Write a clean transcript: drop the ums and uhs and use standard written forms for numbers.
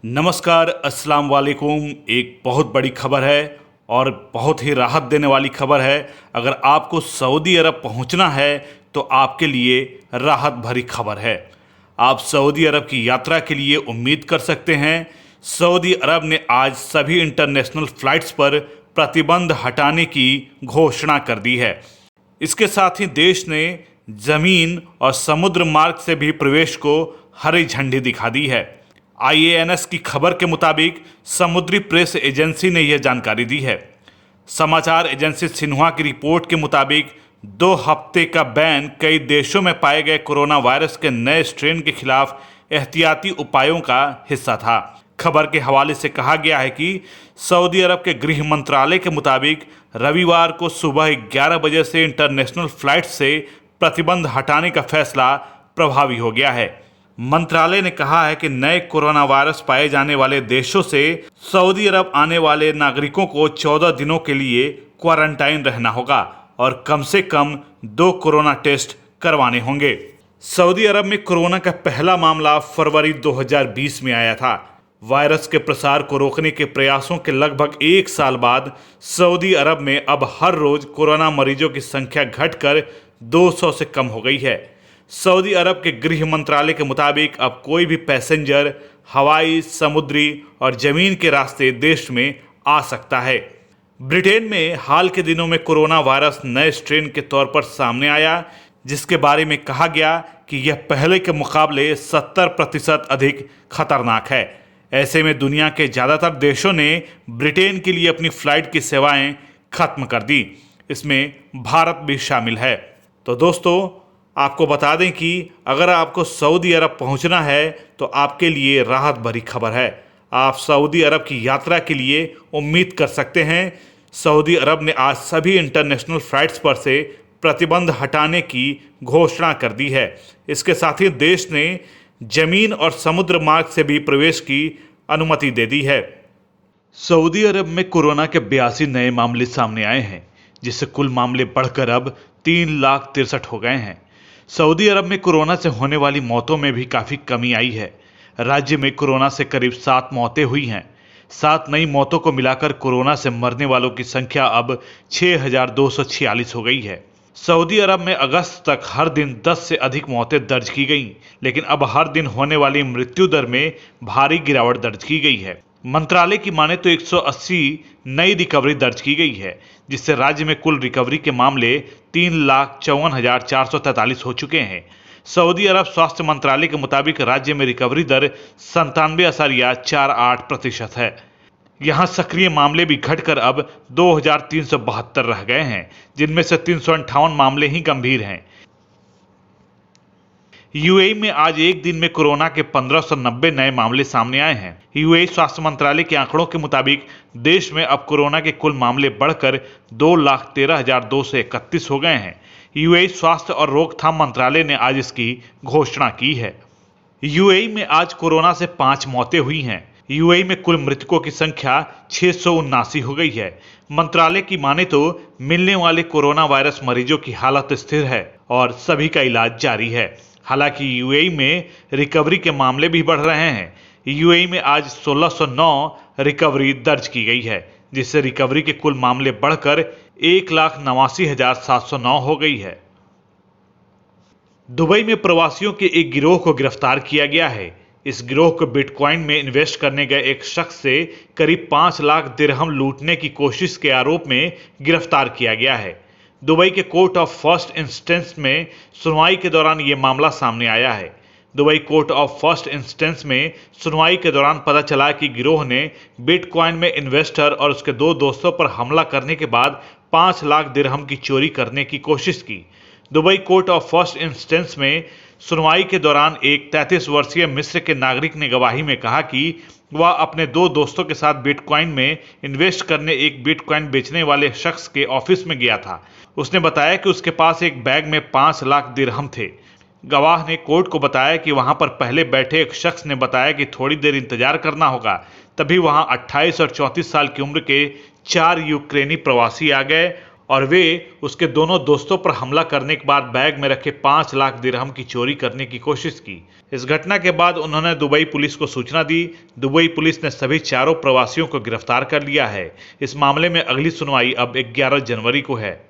नमस्कार, अस्सलाम वालेकुम। एक बहुत बड़ी खबर है और बहुत ही राहत देने वाली खबर है। अगर आपको सऊदी अरब पहुंचना है तो आपके लिए राहत भरी खबर है। आप सऊदी अरब की यात्रा के लिए उम्मीद कर सकते हैं। सऊदी अरब ने आज सभी इंटरनेशनल फ्लाइट्स पर प्रतिबंध हटाने की घोषणा कर दी है। इसके साथ ही देश ने जमीन और समुद्र मार्ग से भी प्रवेश को हरी झंडी दिखा दी है। आईएएनएस की खबर के मुताबिक समुद्री प्रेस एजेंसी ने यह जानकारी दी है। समाचार एजेंसी सिन्हुआ की रिपोर्ट के मुताबिक 2 हफ्ते का बैन कई देशों में पाए गए कोरोना वायरस के नए स्ट्रेन के खिलाफ एहतियाती उपायों का हिस्सा था। खबर के हवाले से कहा गया है कि सऊदी अरब के गृह मंत्रालय के मुताबिक रविवार को सुबह 11 बजे से इंटरनेशनल फ्लाइट से प्रतिबंध हटाने का फैसला प्रभावी हो गया है। मंत्रालय ने कहा है कि नए कोरोना वायरस पाए जाने वाले देशों से सऊदी अरब आने वाले नागरिकों को 14 दिनों के लिए क्वारंटाइन रहना होगा और कम से कम 2 कोरोना टेस्ट करवाने होंगे। सऊदी अरब में कोरोना का पहला मामला फरवरी 2020 में आया था। वायरस के प्रसार को रोकने के प्रयासों के लगभग 1 साल बाद सऊदी अरब में अब हर रोज कोरोना मरीजों की संख्या घटकर 200 से कम हो गई है। सऊदी अरब के गृह मंत्रालय के मुताबिक अब कोई भी पैसेंजर हवाई, समुद्री और जमीन के रास्ते देश में आ सकता है। ब्रिटेन में हाल के दिनों में कोरोना वायरस नए स्ट्रेन के तौर पर सामने आया, जिसके बारे में कहा गया कि यह पहले के मुकाबले 70% अधिक खतरनाक है। ऐसे में दुनिया के ज़्यादातर देशों ने ब्रिटेन के लिए अपनी फ्लाइट की सेवाएं खत्म कर दी। इसमें भारत भी शामिल है। तो दोस्तों, आपको बता दें कि अगर आपको सऊदी अरब पहुंचना है तो आपके लिए राहत भरी खबर है। आप सऊदी अरब की यात्रा के लिए उम्मीद कर सकते हैं। सऊदी अरब ने आज सभी इंटरनेशनल फ्लाइट्स पर से प्रतिबंध हटाने की घोषणा कर दी है। इसके साथ ही देश ने जमीन और समुद्र मार्ग से भी प्रवेश की अनुमति दे दी है। सऊदी अरब में कोरोना के 82 नए मामले सामने आए हैं, जिससे कुल मामले बढ़कर अब 3,63,000 हो गए हैं। सऊदी अरब में कोरोना से होने वाली मौतों में भी काफ़ी कमी आई है। राज्य में कोरोना से करीब 7 मौतें हुई हैं। 7 नई मौतों को मिलाकर कोरोना से मरने वालों की संख्या अब 6,246 हो गई है। सऊदी अरब में अगस्त तक हर दिन 10 से अधिक मौतें दर्ज की गईं, लेकिन अब हर दिन होने वाली मृत्यु दर में भारी गिरावट दर्ज की गई है। मंत्रालय की माने तो 180 नई रिकवरी दर्ज की गई है, जिससे राज्य में कुल रिकवरी के मामले 3,54,443 हो चुके हैं। सऊदी अरब स्वास्थ्य मंत्रालय के मुताबिक राज्य में रिकवरी दर 97.48% है। यहाँ सक्रिय मामले भी घटकर अब 2,372 रह गए हैं, जिनमें से 358 मामले ही गंभीर हैं। यूएई में आज एक दिन में कोरोना के 1590 नए मामले सामने आए हैं। यूएई स्वास्थ्य मंत्रालय के आंकड़ों के मुताबिक देश में अब कोरोना के कुल मामले बढ़कर 2,13,231 हो गए हैं। यूएई स्वास्थ्य और रोकथाम मंत्रालय ने आज इसकी घोषणा की है। यूएई में आज कोरोना से 5 मौतें हुई हैं। यूएई में कुल मृतकों की संख्या 679 हो गई है। मंत्रालय की माने तो मिलने वाले कोरोना वायरस मरीजों की हालत स्थिर है और सभी का इलाज जारी है। हालांकि यूएई में रिकवरी के मामले भी बढ़ रहे हैं। यूएई में आज 1609 रिकवरी दर्ज की गई है, जिससे रिकवरी के कुल मामले बढ़कर 1,89,709 हो गई है। दुबई में प्रवासियों के एक गिरोह को गिरफ्तार किया गया है। इस गिरोह को बिटकॉइन में इन्वेस्ट करने गए एक शख्स से करीब 5 लाख दिरहम लूटने की कोशिश के आरोप में गिरफ्तार किया गया है। दुबई के कोर्ट ऑफ फर्स्ट इंस्टेंस में सुनवाई के दौरान ये मामला सामने आया है। Dubai court of first instance में सुनवाई के दौरान पता चला कि गिरोह ने बिटकॉइन में इन्वेस्टर और उसके 2 दोस्तों पर हमला करने के बाद 5 लाख दिरहम की चोरी करने की कोशिश की। Dubai court of first instance में सुनवाई के दौरान एक 33 वर्षीय मिस्र के नागरिक ने गवाही में कहा कि वह अपने 2 दोस्तों के साथ बिटकॉइन में इन्वेस्ट करने एक बिटकॉइन बेचने वाले शख्स के ऑफिस में गया था। उसने बताया कि उसके पास एक बैग में 5 लाख दिरहम थे। गवाह ने कोर्ट को बताया कि वहां पर पहले बैठे एक शख्स ने बताया कि थोड़ी देर इंतजार करना होगा। तभी वहां 28 और 34 साल की उम्र के 4 यूक्रेनी प्रवासी आ गए और वे उसके दोनों दोस्तों पर हमला करने के बाद बैग में रखे 5 लाख दिरहम की चोरी करने की कोशिश की। इस घटना के बाद उन्होंने दुबई पुलिस को सूचना दी। दुबई पुलिस ने सभी चारों प्रवासियों को गिरफ्तार कर लिया है। इस मामले में अगली सुनवाई अब 11 जनवरी को है।